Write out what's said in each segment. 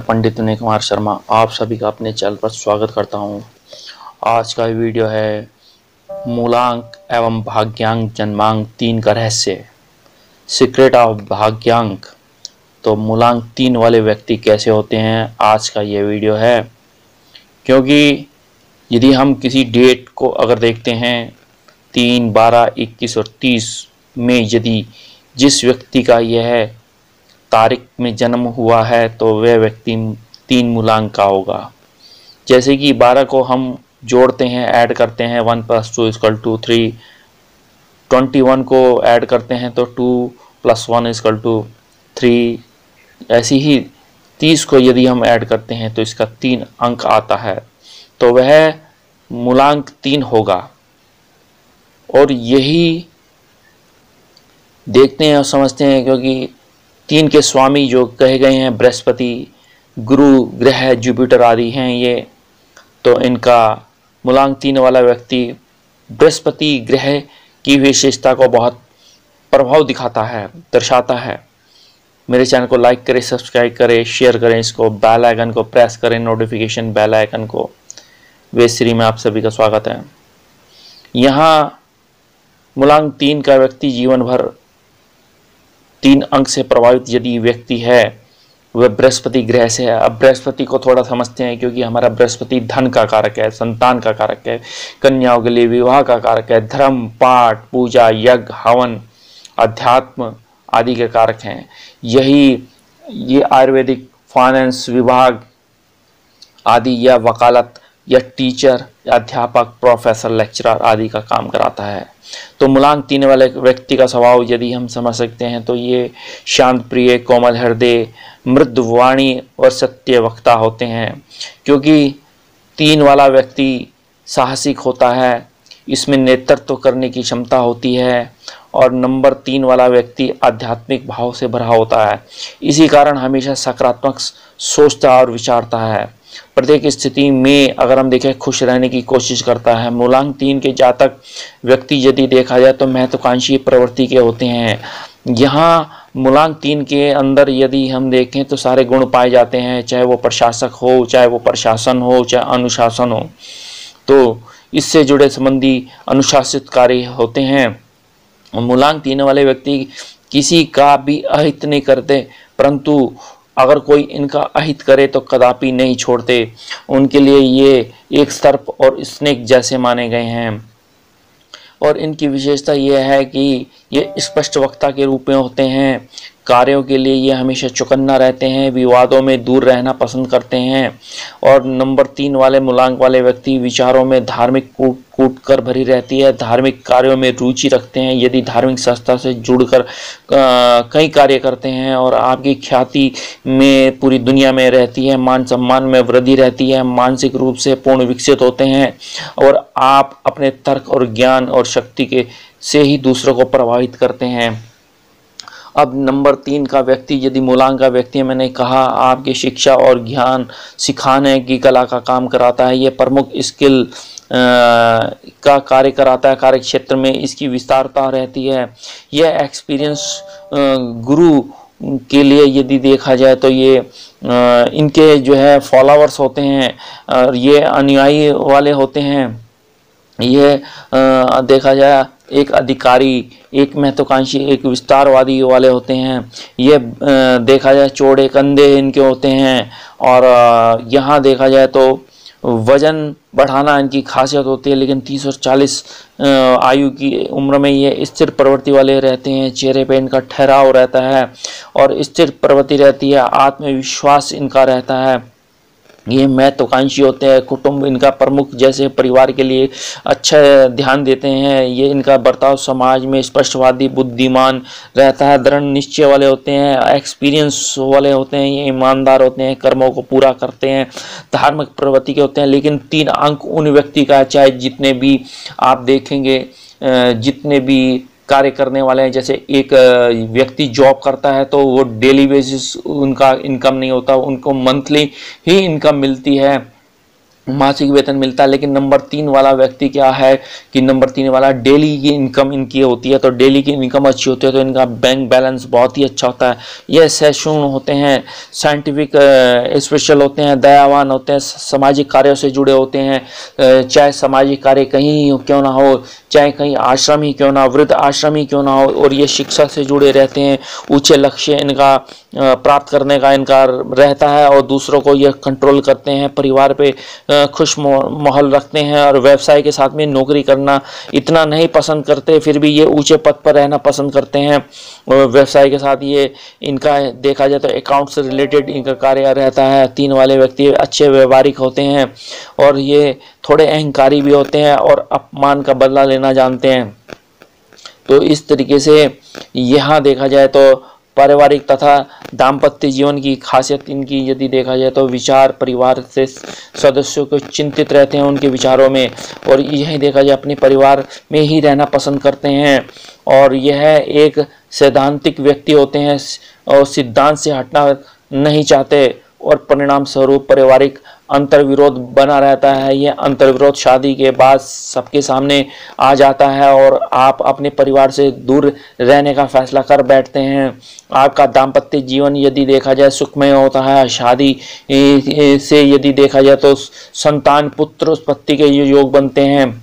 पंडित विनय कुमार शर्मा आप सभी का अपने चैनल पर स्वागत करता हूं। आज का वीडियो है मूलांक एवं भाग्यांक जन्मांक 3 का रहस्य, सीक्रेट ऑफ भाग्यांक। तो मूलांक 3 वाले व्यक्ति कैसे होते हैं, आज का ये वीडियो है। क्योंकि यदि हम किसी डेट को अगर देखते हैं 3, 12, 21 और 30 में यदि जिस व्यक्ति का यह तारीख में जन्म हुआ है तो वह व्यक्ति 3 मूलांक का होगा। जैसे कि 12 को हम जोड़ते हैं, ऐड करते हैं 1 + 2 = 3, 21 को ऐड करते हैं तो 2 + 1 = 3। ऐसी ही 30 को यदि हम ऐड करते हैं तो इसका 3 अंक आता है, तो वह मूलांक 3 होगा। और यही देखते हैं और समझते हैं, क्योंकि 3 के स्वामी जो कहे गए हैं बृहस्पति, गुरु ग्रह, जुपिटर आदि हैं ये, तो इनका मूलांक 3 वाला व्यक्ति बृहस्पति ग्रह की विशेषता को बहुत प्रभाव दिखाता है, दर्शाता है। मेरे चैनल को लाइक करें, सब्सक्राइब करें, शेयर करें, इसको बेल आइकन को प्रेस करें, नोटिफिकेशन बेल आइकन को। वेश्री में आप सभी का स्वागत है। यहाँ मूलांक 3 का व्यक्ति जीवन भर 3 अंक से प्रभावित यदि व्यक्ति है, वह बृहस्पति ग्रह से है। अब बृहस्पति को थोड़ा समझते हैं, क्योंकि हमारा बृहस्पति धन का कारक है, संतान का कारक है, कन्याओं के लिए विवाह का कारक है, धर्म, पाठ, पूजा, यज्ञ, हवन, अध्यात्म आदि के कारक हैं। ये आयुर्वेदिक, फाइनेंस विभाग आदि या वकालत या टीचर, अध्यापक, प्रोफेसर, लेक्चरर आदि का काम कराता है। तो मूलांक 3 वाले व्यक्ति का स्वभाव यदि हम समझ सकते हैं तो ये शांत प्रिय, कोमल हृदय, मृदुवाणी और सत्य वक्ता होते हैं। क्योंकि 3 वाला व्यक्ति साहसिक होता है, इसमें नेतृत्व करने की क्षमता होती है, और नंबर 3 वाला व्यक्ति आध्यात्मिक भाव से भरा होता है। इसी कारण हमेशा सकारात्मक सोचता और विचारता है। प्रत्येक स्थिति में अगर हम देखें खुश रहने की कोशिश करता है। मूलांक 3 के जातक व्यक्ति यदि देखा जाए तो महत्वाकांक्षी प्रवृत्ति के होते हैं। यहाँ मूलांक 3 के अंदर यदि हम देखें तो सारे गुण पाए जाते हैं, चाहे वो प्रशासक हो, चाहे वो प्रशासन हो, चाहे अनुशासन हो। तो इससे जुड़े संबंधी अनुशासित कार्य होते हैं। मूलांक 3 वाले व्यक्ति किसी का भी अहित नहीं करते, परंतु अगर कोई इनका अहित करे तो कदापि नहीं छोड़ते। उनके लिए ये एक सर्प और स्नेक जैसे माने गए हैं। और इनकी विशेषता यह है कि ये स्पष्ट वक्ता के रूप में होते हैं। कार्यों के लिए ये हमेशा चौकन्ना रहते हैं, विवादों में दूर रहना पसंद करते हैं। और नंबर 3 वाले मूलांक वाले व्यक्ति विचारों में धार्मिक कूट कर भरी रहती है, धार्मिक कार्यों में रुचि रखते हैं। यदि धार्मिक संस्था से जुड़कर कई कार्य करते हैं और आपकी ख्याति में पूरी दुनिया में रहती है, मान सम्मान में वृद्धि रहती है, मानसिक रूप से पूर्ण विकसित होते हैं, और आप अपने तर्क और ज्ञान और शक्ति के से ही दूसरों को प्रभावित करते हैं। अब नंबर 3 का व्यक्ति यदि मूलांक का व्यक्ति, मैंने कहा आपकी शिक्षा और ज्ञान सिखाने की कला का काम कराता है। ये प्रमुख स्किल का कार्य कराता है, कार्य क्षेत्र में इसकी विस्तारता रहती है। यह एक्सपीरियंस गुरु के लिए यदि देखा जाए तो ये इनके जो है फॉलोअर्स होते हैं, और ये अनुयायी वाले होते हैं। ये देखा जाए एक अधिकारी, एक महत्वाकांक्षी, एक विस्तारवादी वाले होते हैं। ये देखा जाए चौड़े कंधे इनके होते हैं। और यहाँ देखा जाए तो वजन बढ़ाना इनकी खासियत होती है, लेकिन 30 और 40 आयु की उम्र में ये स्थिर प्रवृत्ति वाले रहते हैं। चेहरे पे इनका ठहराव रहता है और स्थिर प्रवृत्ति रहती है, आत्मविश्वास इनका रहता है। ये महत्वाकांक्षी होते हैं, कुटुंब इनका प्रमुख जैसे परिवार के लिए अच्छा ध्यान देते हैं। ये इनका बर्ताव समाज में स्पष्टवादी, बुद्धिमान रहता है, दृढ़ निश्चय वाले होते हैं, एक्सपीरियंस वाले होते हैं, ये ईमानदार होते हैं, कर्मों को पूरा करते हैं, धार्मिक प्रवृत्ति के होते हैं। लेकिन 3 अंक उन व्यक्ति का, चाहे जितने भी आप देखेंगे, जितने भी कार्य करने वाले हैं, जैसे एक व्यक्ति जॉब करता है तो वो डेली बेसिस उनका इनकम नहीं होता, उनको मंथली ही इनकम मिलती है। मासिक वेतन मिलता है। लेकिन नंबर 3 वाला व्यक्ति क्या है कि नंबर 3 वाला डेली की इनकम इनकी होती है, तो डेली की इनकम अच्छी होती है तो इनका बैंक बैलेंस बहुत ही अच्छा होता है। ये सहिष्णु होते हैं, साइंटिफिक स्पेशल होते हैं, दयावान होते हैं, सामाजिक कार्यों से जुड़े होते हैं, चाहे सामाजिक कार्य कहीं क्यों ना हो, चाहे कहीं आश्रम ही क्यों ना, वृद्ध आश्रम ही क्यों ना हो, और ये शिक्षा से जुड़े रहते हैं। ऊंचे लक्ष्य इनका प्राप्त करने का इनका रहता है और दूसरों को ये कंट्रोल करते हैं, परिवार पे खुश माहौल रखते हैं और व्यवसाय के साथ में नौकरी करना इतना नहीं पसंद करते, फिर भी ये ऊंचे पद पर रहना पसंद करते हैं। और व्यवसाय के साथ ये इनका देखा जाए तो अकाउंट से रिलेटेड इनका कार्य रहता है। 3 वाले व्यक्ति अच्छे व्यवहारिक होते हैं और ये थोड़े अहंकारी भी होते हैं और अपमान का बदला लेना जानते हैं। तो इस तरीके से यहाँ देखा जाए तो पारिवारिक तथा दाम्पत्य जीवन की खासियत इनकी यदि देखा जाए तो विचार परिवार से सदस्यों को चिंतित रहते हैं उनके विचारों में, और यही देखा जाए अपने परिवार में ही रहना पसंद करते हैं। और यह एक सैद्धांतिक व्यक्ति होते हैं और सिद्धांत से हटना नहीं चाहते, और परिणाम स्वरूप पारिवारिक अंतर्विरोध बना रहता है। ये अंतर्विरोध शादी के बाद सबके सामने आ जाता है और आप अपने परिवार से दूर रहने का फैसला कर बैठते हैं। आपका दाम्पत्य जीवन यदि देखा जाए सुखमय होता है। शादी से यदि देखा जाए तो संतान पुत्र उत्पत्ति के योग बनते हैं,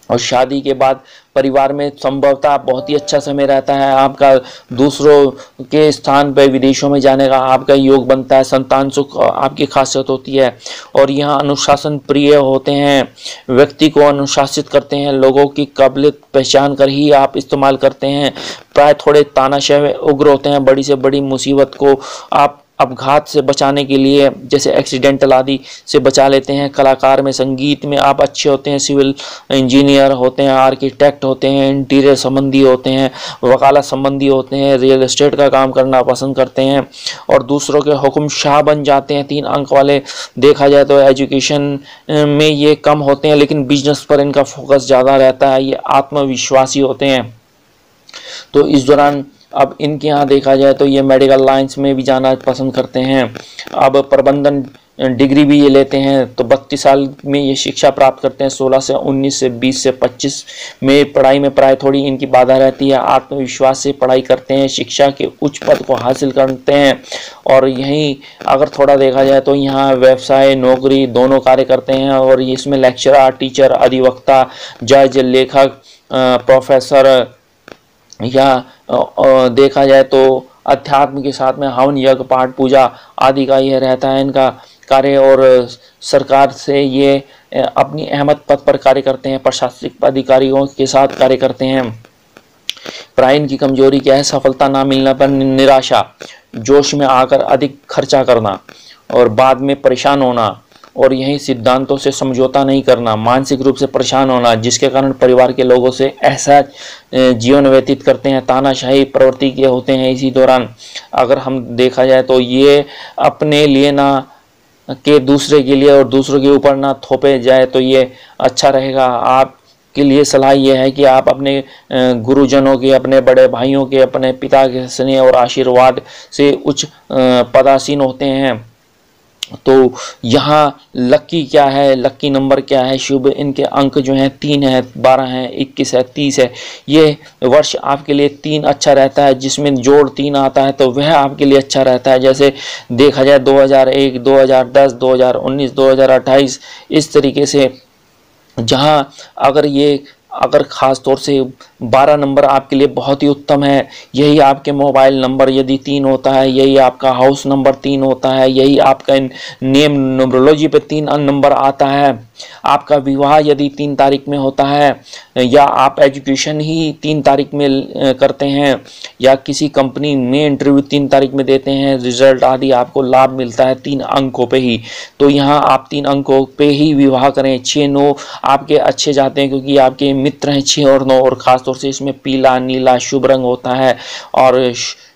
और शादी के बाद परिवार में संभवतः बहुत ही अच्छा समय रहता है। आपका दूसरों के स्थान पर विदेशों में जाने का आपका योग बनता है। संतान सुख आपकी खासियत होती है। और यहाँ अनुशासन प्रिय होते हैं, व्यक्ति को अनुशासित करते हैं, लोगों की काबिलियत पहचान कर ही आप इस्तेमाल करते हैं। प्राय थोड़े तानाशाह उग्र होते हैं, बड़ी से बड़ी मुसीबत को आप अपघात से बचाने के लिए जैसे एक्सीडेंटल आदि से बचा लेते हैं। कलाकार में संगीत में आप अच्छे होते हैं, सिविल इंजीनियर होते हैं, आर्किटेक्ट होते हैं, इंटीरियर संबंधी होते हैं, वकालत संबंधी होते हैं, रियल एस्टेट का काम करना पसंद करते हैं और दूसरों के हुक्म शाह बन जाते हैं। 3 अंक वाले देखा जाए तो एजुकेशन में ये कम होते हैं लेकिन बिजनेस पर इनका फोकस ज़्यादा रहता है। ये आत्मविश्वासी होते हैं। तो इस दौरान अब इनके यहाँ देखा जाए तो ये मेडिकल लाइंस में भी जाना पसंद करते हैं। अब प्रबंधन डिग्री भी ये लेते हैं तो 32 साल में ये शिक्षा प्राप्त करते हैं। 16 से 19 से 20 से 25 में पढ़ाई में प्राय थोड़ी इनकी बाधा रहती है। आत्मविश्वास से पढ़ाई करते हैं, शिक्षा के उच्च पद को हासिल करते हैं। और यहीं अगर थोड़ा देखा जाए तो यहाँ व्यवसाय नौकरी दोनों कार्य करते हैं और इसमें लेक्चरर, टीचर, अधिवक्ता, जज, लेखक, प्रोफेसर या देखा जाए तो अध्यात्म के साथ में हवन यज्ञ पाठ पूजा आदि का यह रहता है इनका कार्य। और सरकार से ये अपनी अहमद पद पर कार्य करते हैं, प्रशासनिक अधिकारियों के साथ कार्य करते हैं। प्राय इनकी कमजोरी क्या है? सफलता ना मिलने पर निराशा, जोश में आकर अधिक खर्चा करना और बाद में परेशान होना, और यही सिद्धांतों से समझौता नहीं करना, मानसिक रूप से परेशान होना जिसके कारण परिवार के लोगों से ऐसा जीवन व्यतीत करते हैं। तानाशाही प्रवृत्ति के होते हैं। इसी दौरान अगर हम देखा जाए तो ये अपने लिए ना के दूसरे के लिए और दूसरों के ऊपर ना थोपे जाए तो ये अच्छा रहेगा। आप के लिए सलाह यह है कि आप अपने गुरुजनों के, अपने बड़े भाइयों के, अपने पिता के स्नेह और आशीर्वाद से उच्च पदासीन होते हैं। तो यहाँ लक्की क्या है, लक्की नंबर क्या है, शुभ इनके अंक जो हैं 3 है, 12 है, 21 है, 30 है। ये वर्ष आपके लिए 3 अच्छा रहता है, जिसमें जोड़ 3 आता है तो वह आपके लिए अच्छा रहता है। जैसे देखा जाए 2001, 2010, 2019, 2028 इस तरीके से, जहाँ अगर ख़ास तौर से 12 नंबर आपके लिए बहुत ही उत्तम है। यही आपके मोबाइल नंबर यदि 3 होता है, यही आपका हाउस नंबर 3 होता है, यही आपका नेम न्यूमरोलॉजी पे 3 नंबर आता है। आपका विवाह यदि 3 तारीख में होता है, या आप एजुकेशन ही 3 तारीख में करते हैं, या किसी कंपनी में इंटरव्यू 3 तारीख में देते हैं, रिजल्ट आदि आपको लाभ मिलता है 3 अंकों पे ही। तो यहाँ आप 3 अंकों पे ही विवाह करें। 6, 9 आपके अच्छे जाते हैं क्योंकि आपके मित्र हैं 6 और 9, और ख़ासतौर से इसमें पीला नीला शुभ रंग होता है। और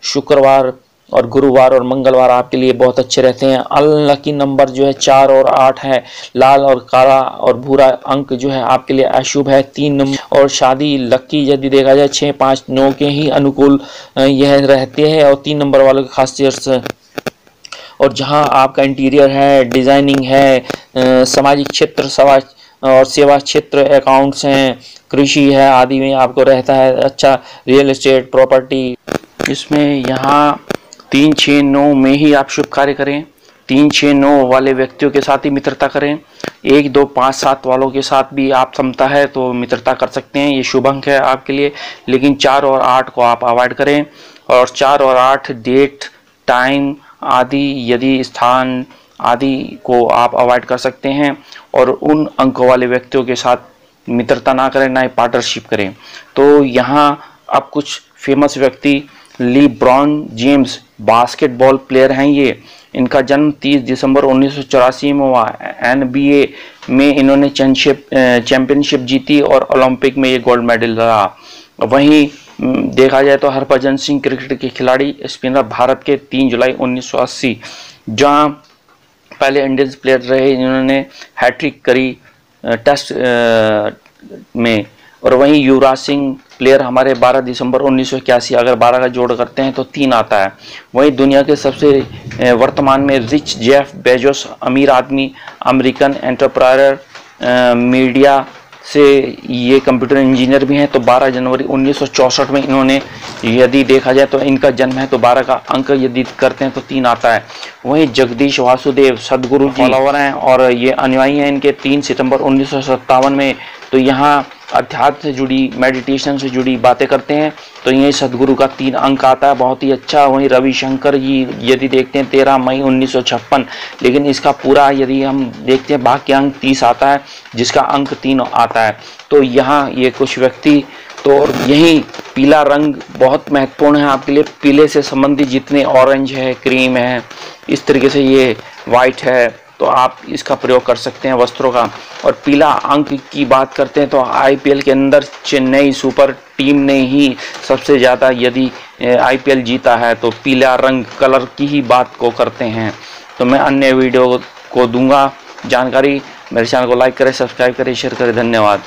शुक्रवार और गुरुवार और मंगलवार आपके लिए बहुत अच्छे रहते हैं। अनलकी नंबर जो है 4 और 8 है। लाल और काला और भूरा अंक जो है आपके लिए अशुभ है। 3 नंबर। और शादी लकी यदि देखा जाए 6, 5, 9 के ही अनुकूल यह रहते हैं, और 3 नंबर वालों की खासियत। और जहां आपका इंटीरियर है, डिज़ाइनिंग है, सामाजिक क्षेत्र, समाज और सेवा क्षेत्र, अकाउंट्स हैं, कृषि है आदि में आपको रहता है अच्छा। रियल एस्टेट, प्रॉपर्टी, इसमें यहाँ 3, 6, 9 में ही आप शुभ कार्य करें। 3, 6, 9 वाले व्यक्तियों के साथ ही मित्रता करें। 1, 2, 5, 7 वालों के साथ भी आप क्षमता है तो मित्रता कर सकते हैं, ये शुभ अंक है आपके लिए। लेकिन 4 और 8 को आप अवॉइड करें। और 4 और 8 डेट, टाइम आदि, यदि स्थान आदि को आप अवॉइड कर सकते हैं। और उन अंकों वाले व्यक्तियों के साथ मित्रता ना करें, ना ही पार्टनरशिप करें। तो यहाँ अब कुछ फेमस व्यक्ति, लीब्रॉन जेम्स बास्केटबॉल प्लेयर हैं ये। इनका जन्म 30 दिसंबर 1984 में हुआ। NBA में इन्होंने चैंपियनशिप जीती और ओलंपिक में ये गोल्ड मेडल रहा। वहीं देखा जाए तो हरभजन सिंह क्रिकेट के खिलाड़ी, स्पिनर, भारत के 3 जुलाई 1980 जहां पहले इंडियन प्लेयर रहे, इन्होंने हैट्रिक करी टेस्ट में। और वहीं युवराज सिंह प्लेयर हमारे 12 दिसंबर 1981, अगर 12 का जोड़ करते हैं तो 3 आता है। वहीं दुनिया के सबसे वर्तमान में रिच जेफ बेजोस, अमीर आदमी, अमेरिकन एंटरप्रेन्योर, मीडिया से ये कंप्यूटर इंजीनियर भी हैं। तो 12 जनवरी 1964 में इन्होंने, यदि देखा जाए तो इनका जन्म है, तो 12 का अंक यदि करते हैं तो 3 आता है। वहीं जगदीश वासुदेव सदगुरु फॉलोवर हैं और ये अनुयायी हैं इनके। 3 सितंबर 1957 में, तो यहाँ अध्यात्म से जुड़ी, मेडिटेशन से जुड़ी बातें करते हैं, तो ये सदगुरु का 3 अंक आता है, बहुत ही अच्छा। वहीं रविशंकर जी यदि देखते हैं 13 मई 1956, लेकिन इसका पूरा यदि हम देखते हैं बाकी अंक 30 आता है, जिसका अंक 3 आता है। तो यहाँ ये कुछ व्यक्ति, तो यही पीला रंग बहुत महत्वपूर्ण है आपके लिए। पीले से संबंधित जितने ऑरेंज है, क्रीम है, इस तरीके से ये वाइट है, तो आप इसका प्रयोग कर सकते हैं वस्त्रों का। और पीला अंक की बात करते हैं तो IPL के अंदर चेन्नई सुपर टीम ने ही सबसे ज़्यादा यदि IPL जीता है, तो पीला रंग कलर की ही बात को करते हैं। तो मैं अन्य वीडियो को दूंगा जानकारी। मेरे चैनल को लाइक करें, सब्सक्राइब करें, शेयर करें। धन्यवाद।